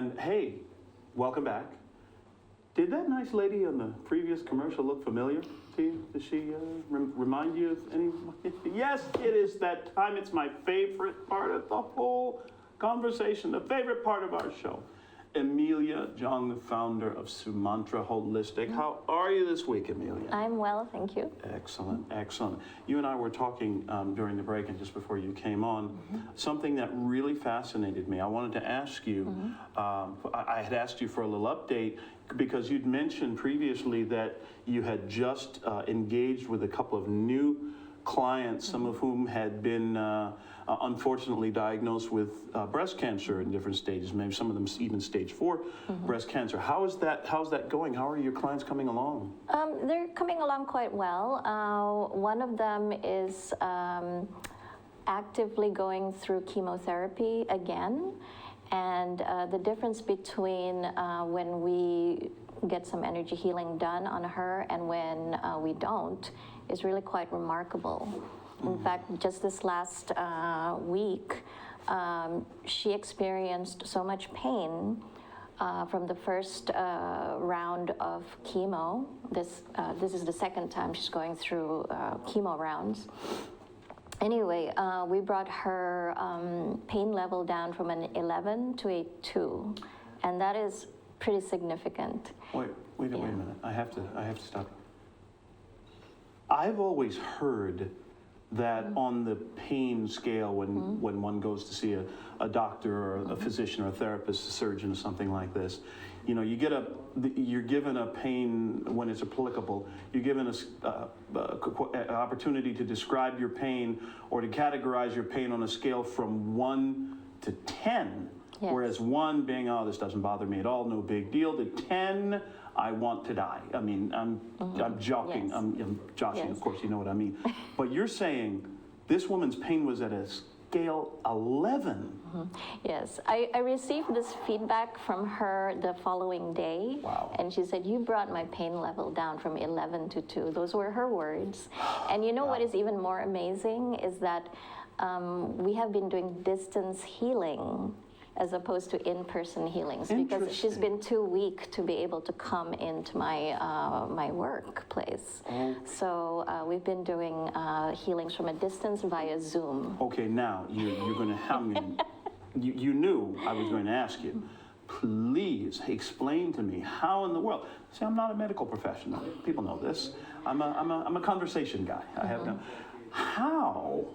And hey, welcome back. Did that nice lady on the previous commercial look familiar to you? Does she remind you of any? Yes, it is that time. It's my favorite part of the whole conversation, the favorite part of our show. Emilia Yonge, the founder of Sumantra Holistic. How are you this week, Emilia? I'm well, thank you. Excellent, excellent. You and I were talking during the break and just before you came on, something that really fascinated me. I wanted to ask you, I had asked you for a little update because you'd mentioned previously that you had just engaged with a couple of new clients, some of whom had been unfortunately diagnosed with breast cancer in different stages, maybe some of them even stage 4 breast cancer. How's that going? How are your clients coming along? They're coming along quite well. One of them is actively going through chemotherapy again, and the difference between when we get some energy healing done on her and when we don't is really quite remarkable. In fact, just this last week, she experienced so much pain from the first round of chemo. This is the second time she's going through chemo rounds. Anyway, we brought her pain level down from an 11 to a 2, and that is pretty significant. Wait a minute. I have to stop. I've always heard that on the pain scale, when one goes to see a doctor or a physician or a therapist, a surgeon or something like this, you know, you're given a pain when it's applicable. You're given an opportunity to describe your pain or to categorize your pain on a scale from 1 to 10. Yes. Whereas 1 being, oh, this doesn't bother me at all, no big deal, to 10, I want to die. I mean, I'm joking, Yes. I'm joshing, Yes. of course, you know what I mean. But you're saying this woman's pain was at a scale 11. Yes, I received this feedback from her the following day. Wow. And she said, you brought my pain level down from 11 to 2. Those were her words. And you know what is even more amazing is that we have been doing distance healing as opposed to in-person healings because she's been too weak to be able to come into my my workplace. So we've been doing healings from a distance via Zoom. Okay, now you're going to have me. You knew I was going to ask you. Please explain to me how in the world. See, I'm not a medical professional. People know this. I'm a conversation guy. I have no. How?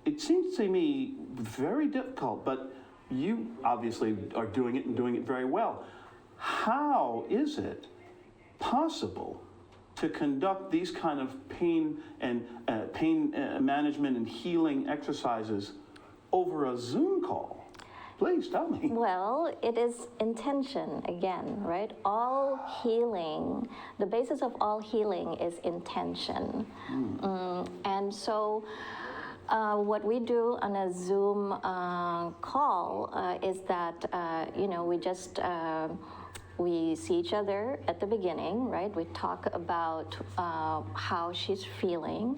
It seems to me very difficult, but you obviously are doing it and doing it very well. How is it possible to conduct these kind of pain and management and healing exercises over a Zoom call? Please tell me. Well, it is intention again, right? All healing, the basis of all healing is intention. And so what we do on a Zoom call is that, you know, we see each other at the beginning, right? We talk about how she's feeling.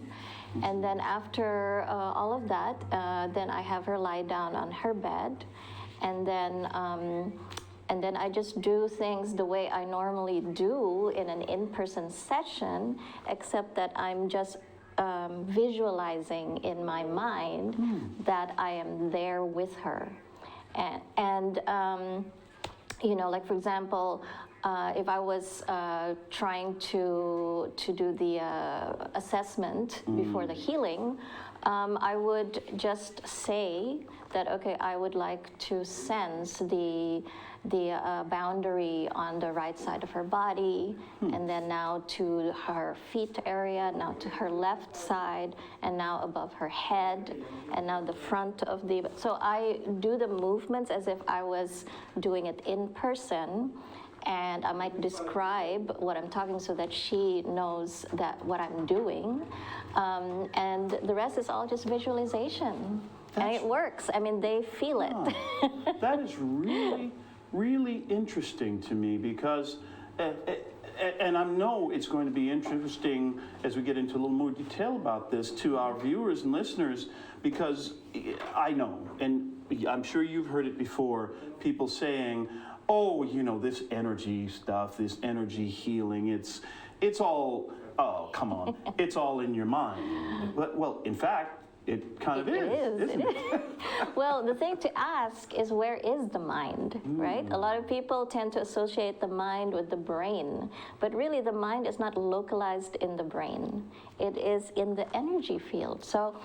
And then after all of that, then I have her lie down on her bed. And then I just do things the way I normally do in an in-person session, except that I'm just visualizing in my mind that I am there with her. And you know, like for example, if I was trying to do the assessment before the healing, I would just say that, okay, I would like to sense the boundary on the right side of her body, and then now to her feet area, now to her left side, and now above her head, and now the front of the. So I do the movements as if I was doing it in person. And I might describe what I'm talking so that she knows that what I'm doing. And the rest is all just visualization. And it works. I mean, they feel it. That is really, really interesting to me because, and I know it's going to be interesting as we get into a little more detail about this to our viewers and listeners, because I know, and I'm sure you've heard it before, people saying, oh, you know, this energy stuff, this energy healing, it's all, oh, come on, it's all in your mind. But, well, in fact, it kind of is, isn't it? Well, the thing to ask is, where is the mind, right? A lot of people tend to associate the mind with the brain, but really the mind is not localized in the brain. It is in the energy field. So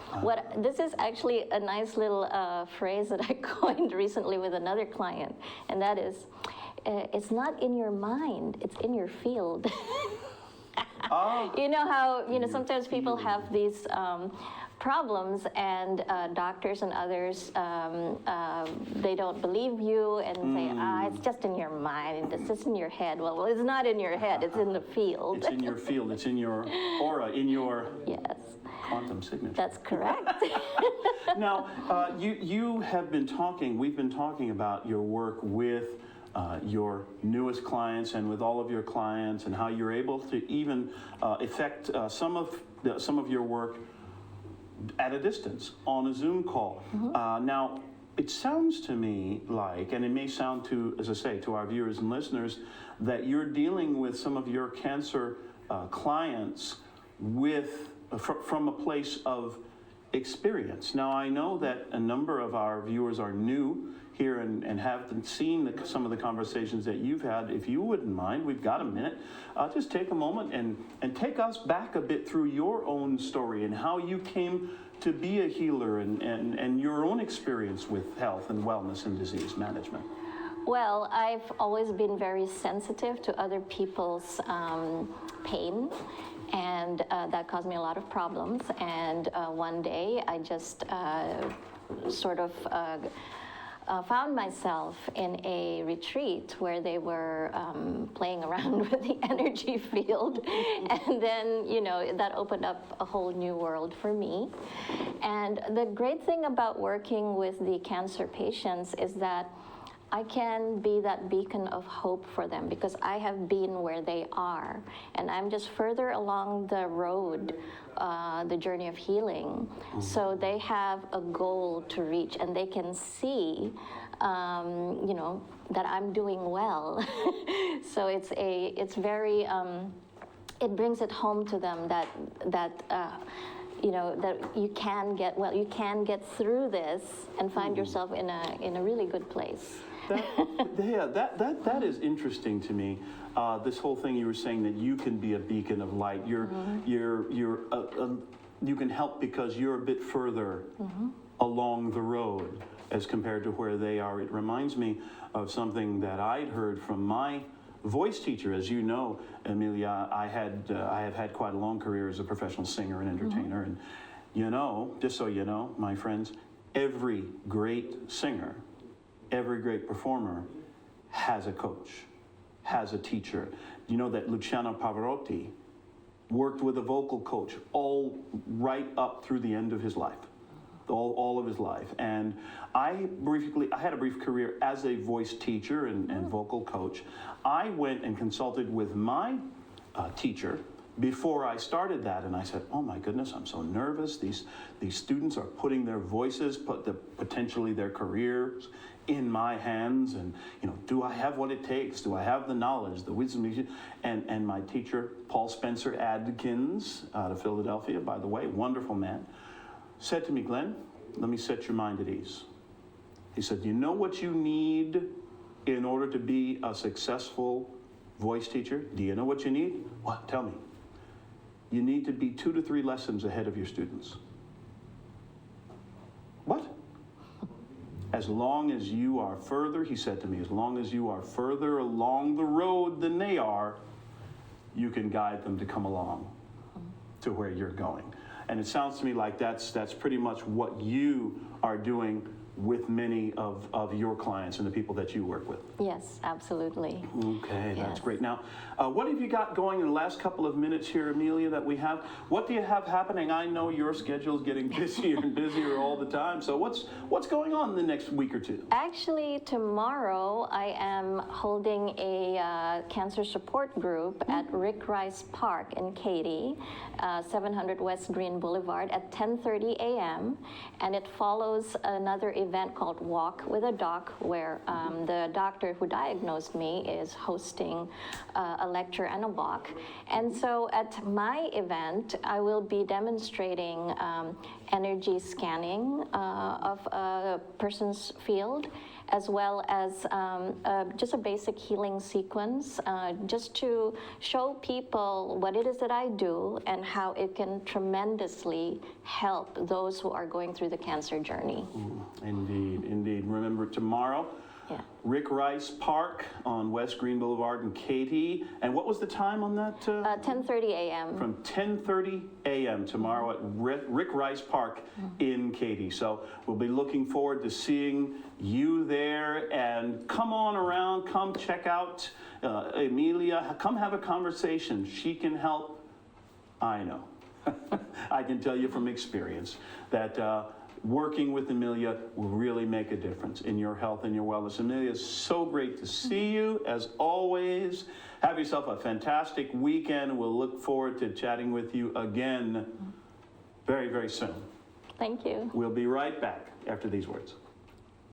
this is actually a nice little phrase that I coined recently with another client, and that is, it's not in your mind, it's in your field. You know how, sometimes people have these problems, and doctors and others, they don't believe you and say, it's just in your mind, it's just in your head. Well, it's not in your head, it's in the field. It's in your field, it's in your aura, in your quantum signature. That's correct. Now, you have been talking, we've been talking about your work with your newest clients and with all of your clients, and how you're able to even affect some of your work at a distance on a Zoom call. Now, it sounds to me like, and it may sound to, as I say, to our viewers and listeners, that you're dealing with some of your cancer clients from a place of experience. Now, I know that a number of our viewers are new here and haven't seen some of the conversations that you've had. If you wouldn't mind, we've got a minute. Just take a moment and take us back a bit through your own story and how you came to be a healer and your own experience with health and wellness and disease management. Well, I've always been very sensitive to other people's pain, and that caused me a lot of problems. And one day I just sort of found myself in a retreat where they were playing around with the energy field, and then that opened up a whole new world for me. And the great thing about working with the cancer patients is that I can be that beacon of hope for them, because I have been where they are, and I'm just further along the road, the journey of healing. So they have a goal to reach, and they can see, that I'm doing well. So it's very, it brings it home to them that you can get through this and find yourself in a really good place. That is interesting to me. This whole thing you were saying, that you can be a beacon of light. You can help because you're a bit further along the road as compared to where they are. It reminds me of something that I'd heard from my voice teacher. As you know, Emilia, I have had quite a long career as a professional singer and entertainer, and just so you know, my friends, every great singer, every great performer has a coach, has a teacher. You know that Luciano Pavarotti worked with a vocal coach all right up through the end of his life, all of his life. And I had a brief career as a voice teacher and vocal coach. I went and consulted with my teacher before I started that, and I said, oh my goodness, I'm so nervous. These students are putting their voices, potentially their careers, in my hands, and do I have what it takes? Do I have the knowledge, the wisdom? And my teacher, Paul Spencer Adkins, out of Philadelphia, by the way, wonderful man, said to me, Glenn, let me set your mind at ease. He said, you know what you need in order to be a successful voice teacher? Do you know what you need? What? Tell me. You need to be 2 to 3 lessons ahead of your students. What? As long as you are further, he said to me, as long as you are further along the road than they are, you can guide them to come along to where you're going. And it sounds to me like that's pretty much what you are doing with many of your clients and the people that you work with. Yes, absolutely. Okay, that's great. Now, what have you got going in the last couple of minutes here, Emilia, that we have? What do you have happening? I know your schedule is getting busier and busier all the time. So what's going on in the next week or two? Actually, tomorrow I am holding a cancer support group at Rick Rice Park in Katy, 700 West Green Boulevard at 10:30 a.m. And it follows another event called Walk with a Doc, where the doctor who diagnosed me is hosting a lecture and a walk. And so at my event, I will be demonstrating energy scanning of a person's field, as well as just a basic healing sequence, just to show people what it is that I do and how it can tremendously help those who are going through the cancer journey. Indeed, indeed. Remember tomorrow, Yeah. Rick Rice Park on West Green Boulevard in Katy. And what was the time on that? 10:30 a.m. From 10:30 a.m. tomorrow at Rick Rice Park in Katy. So we'll be looking forward to seeing you there, and come on around, come check out Emilia, come have a conversation. She can help, I know. I can tell you from experience that working with Emilia will really make a difference in your health and your wellness. Emilia, it's so great to see you, as always. Have yourself a fantastic weekend. We'll look forward to chatting with you again very, very soon. Thank you. We'll be right back after these words.